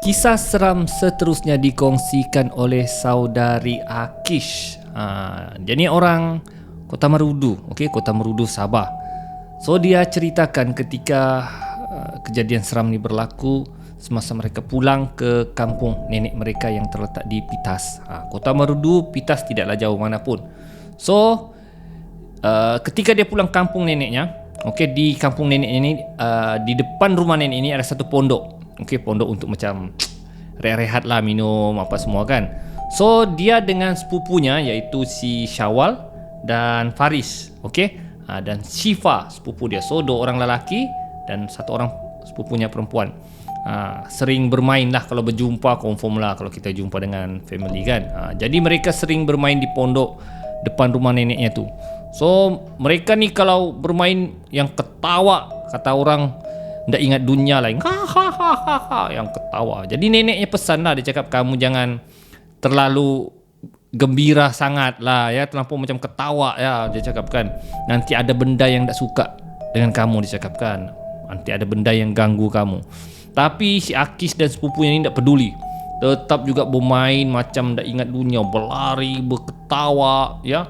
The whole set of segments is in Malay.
Kisah seram seterusnya dikongsikan oleh saudari Akish. Dia ni orang Kota Marudu, Kota Marudu, Sabah. So dia ceritakan ketika kejadian seram ni berlaku semasa mereka pulang ke kampung nenek mereka yang terletak di Pitas. Kota Marudu, Pitas tidaklah jauh mana pun. So ketika dia pulang kampung neneknya, di kampung nenek ini, di depan rumah nenek ini ada satu pondok. Pondok untuk macam rehat-rehat lah, minum apa semua kan. So dia dengan sepupunya iaitu si Syawal dan Faris, dan Syifa sepupu dia. So 2 orang lelaki dan 1 orang sepupunya perempuan. Sering bermain lah, kalau berjumpa confirm lah kalau kita jumpa dengan family kan. Jadi mereka sering bermain di pondok depan rumah neneknya tu. So mereka ni kalau bermain yang ketawa, kata orang ndak ingat dunia lain, yang ketawa. Jadi neneknya pesan lah, dia cakap kamu jangan terlalu gembira sangat lah ya, terlampau macam ketawa ya, dia cakap kan. Nanti ada benda yang tak suka dengan kamu, dia cakap kan. Nanti ada benda yang ganggu kamu. Tapi si Akis dan sepupunya ni tak peduli, tetap juga bermain macam tak ingat dunia, berlari, berketawa ya,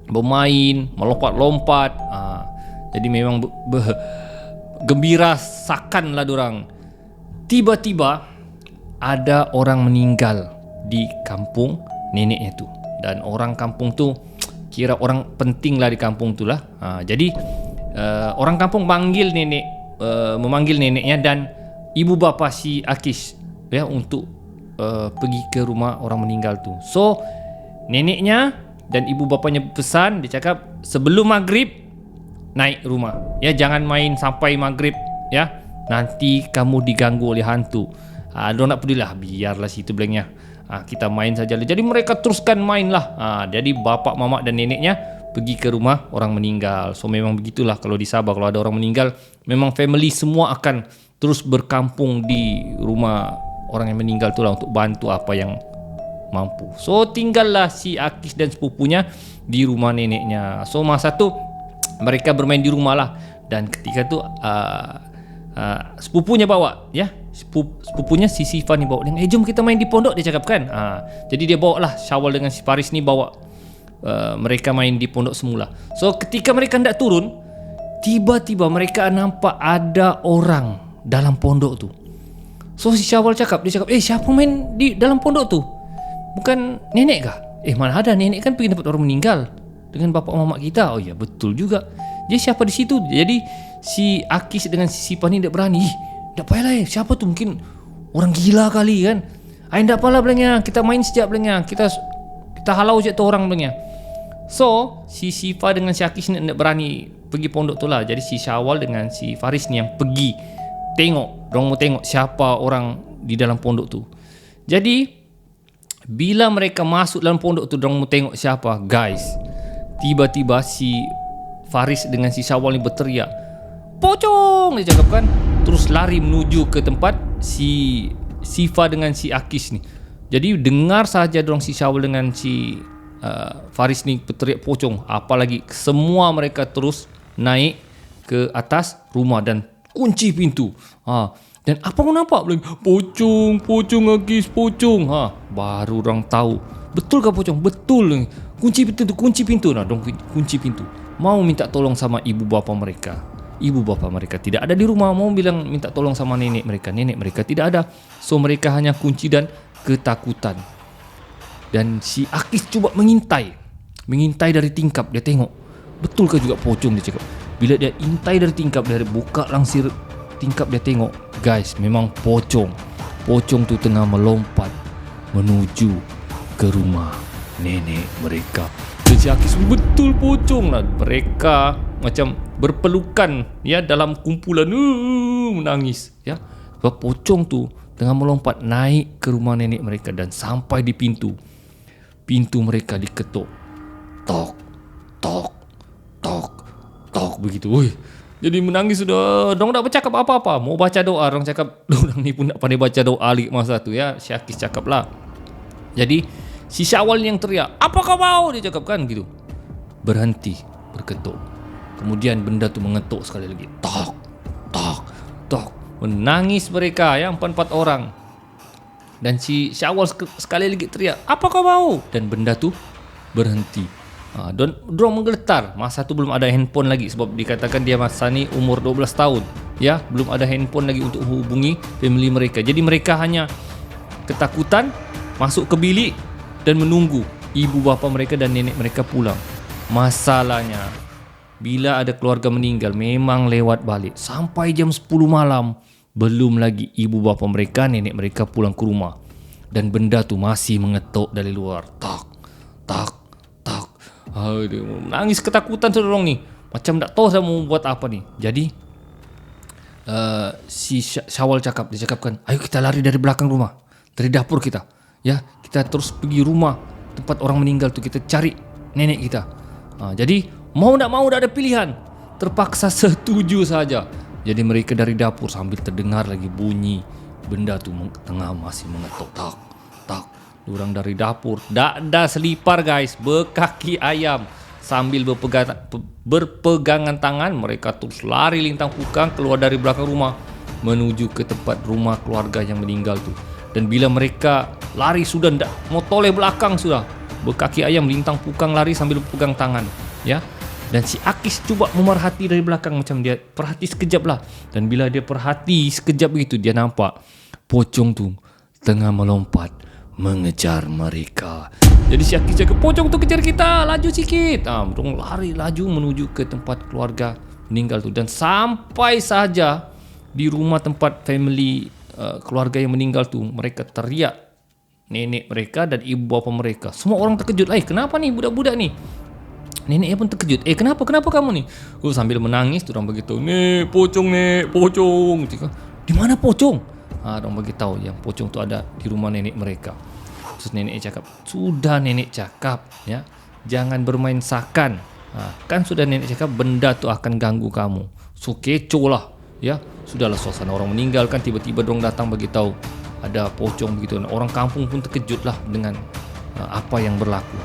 bermain, melompat-lompat. Jadi memang gembira sakan lah dorang. Tiba-tiba ada orang meninggal di kampung neneknya tu. Dan orang kampung tu kira orang penting lah di kampung tu lah. Jadi orang kampung memanggil neneknya dan ibu bapa si Akis ya untuk pergi ke rumah orang meninggal tu. So neneknya dan ibu bapanya pesan, dia cakap sebelum maghrib naik rumah ya, jangan main sampai maghrib ya, nanti kamu diganggu oleh hantu. Dia nak peduli lah, biarlah situ belengnya, kita main saja. Jadi mereka teruskan main lah. Jadi bapak, mamak dan neneknya pergi ke rumah orang meninggal. So memang begitulah kalau di Sabah, kalau ada orang meninggal memang family semua akan terus berkampung di rumah orang yang meninggal tu lah untuk bantu apa yang mampu. So tinggallah si Akis dan sepupunya di rumah neneknya. So masa tu mereka bermain di rumah lah. Dan ketika tu sepupunya bawa ya, sepupunya si Syifa ni bawa, jom kita main di pondok, dia cakap kan. Jadi dia bawa lah Syawal dengan si Faris ni, bawa mereka main di pondok semula. So ketika mereka hendak turun, tiba-tiba mereka nampak ada orang dalam pondok tu. So si Syawal cakap, siapa main di dalam pondok tu? Bukan nenek kah? Mana ada, nenek kan pergi tempat orang meninggal dengan bapak mamak kita. Oh ya, betul juga. Dia siapa di situ? Jadi si Akis dengan si Syifa ni tak berani. Tak payahlah, siapa tu, mungkin orang gila kali kan. Tak apalah belanya, kita main sekejap belanya. Kita halau je tu orang belanya. So si Syifa dengan si Akis ni tak berani pergi pondok tu lah. Jadi si Syawal dengan si Faris ni yang pergi tengok. Diorang mau tengok siapa orang di dalam pondok tu. Jadi bila mereka masuk dalam pondok tu, diorang mau tengok siapa, guys. Tiba-tiba si Faris dengan si Syawal ni berteriak, "Pocong!" dia cakap kan. Terus lari menuju ke tempat si Syifa dengan si Akis ni. Jadi dengar saja dorang si Syawal dengan si Faris ni berteriak pocong, apalagi semua mereka terus naik ke atas rumah dan kunci pintu. Dan apa kau nampak? Pocong Akis, pocong. Baru orang tahu. Betul ke pocong? Betul. Kunci pintu. Dong kunci pintu. Mau minta tolong sama ibu bapa mereka. Ibu bapa mereka tidak ada di rumah. Mau bilang minta tolong sama nenek mereka. Nenek mereka tidak ada. So mereka hanya kunci dan ketakutan. Dan si Akis cuba mengintai dari tingkap. Dia tengok, betul ke juga pocong, dia cakap. Bila dia intai dari tingkap, dia buka langsir tingkap, dia tengok, guys, memang pocong tu tengah melompat menuju ke rumah nenek mereka. Dan si Akis, betul pocong lah. Mereka macam berpelukan ya, dalam kumpulan menangis ya. Sebab pocong tu tengah melompat naik ke rumah nenek mereka dan sampai di pintu mereka diketuk. Tok begitu. Jadi menangis sudah. Dong tak bercakap apa-apa. Mau baca doa, orang cakap orang ni pun tak pandai baca doa lagi masa tu ya. Si Akis cakap lah. Jadi si Syawal yang teriak, "Apa kau mau?" dia cakap kan gitu. Berhenti berketuk. Kemudian benda tu mengetuk sekali lagi. Tok. Menangis mereka ya, 4 orang. Dan si Syawal sekali lagi teriak, "Apa kau mau?" Dan benda tu berhenti. Dan dorang menggeletar. Masa tu belum ada handphone lagi, sebab dikatakan dia masa ni umur 12 tahun. Ya, belum ada handphone lagi untuk hubungi family mereka. Jadi mereka hanya ketakutan, masuk ke bilik dan menunggu ibu bapa mereka dan nenek mereka pulang. Masalahnya, bila ada keluarga meninggal, memang lewat balik. Sampai jam 10 malam, belum lagi ibu bapa mereka, nenek mereka pulang ke rumah. Dan benda tu masih mengetuk dari luar. Tak, tak, tak. Aduh, nangis ketakutan tu dorang ni. Macam tak tahu saya mau buat apa ni. Jadi, si Syawal dia cakapkan, "Ayo kita lari dari belakang rumah, dari dapur kita. Ya, kita terus pergi rumah tempat orang meninggal tu, kita cari nenek kita." Jadi mau tak mau tak ada pilihan, terpaksa setuju saja. Jadi mereka dari dapur sambil terdengar lagi bunyi benda tu tengah masih mengetuk, tak, tak. Diorang dari dapur, tak ada selipar guys, berkaki ayam. Sambil berpegangan tangan, mereka terus lari lintang pukang keluar dari belakang rumah menuju ke tempat rumah keluarga yang meninggal tu. Dan bila mereka lari sudah tak mau toleh belakang sudah, berkaki ayam lintang pukang lari sambil berpegang tangan, ya. Dan si Akis cuba memerhati dari belakang, macam dia perhati sekejap lah. Dan bila dia perhati sekejap begitu, dia nampak pocong tu tengah melompat mengejar mereka. Jadi si Akis cakap, "Pocong tu kejar kita, laju sikit." Mereka lari laju menuju ke tempat keluarga meninggal tu. Dan sampai saja di rumah tempat family keluarga yang meninggal tu, mereka teriak nenek mereka dan ibu bapa mereka. Semua orang terkejut. Kenapa ni budak-budak ni? Neneknya pun terkejut. Kenapa kamu ni? Sambil menangis, orang beritahu, "Nek, pocong nek, pocong." "Di mana pocong?" Orang beritahu yang pocong tu ada di rumah nenek mereka. Terus nenek cakap, "Sudah nenek cakap, ya, jangan bermain sakan. Kan sudah nenek cakap benda tu akan ganggu kamu. So kecoh lah, ya. Sudahlah, suasana orang meninggal kan, tiba-tiba dorang datang beritahu ada pocong begitu. Orang kampung pun terkejut lah dengan apa yang berlaku."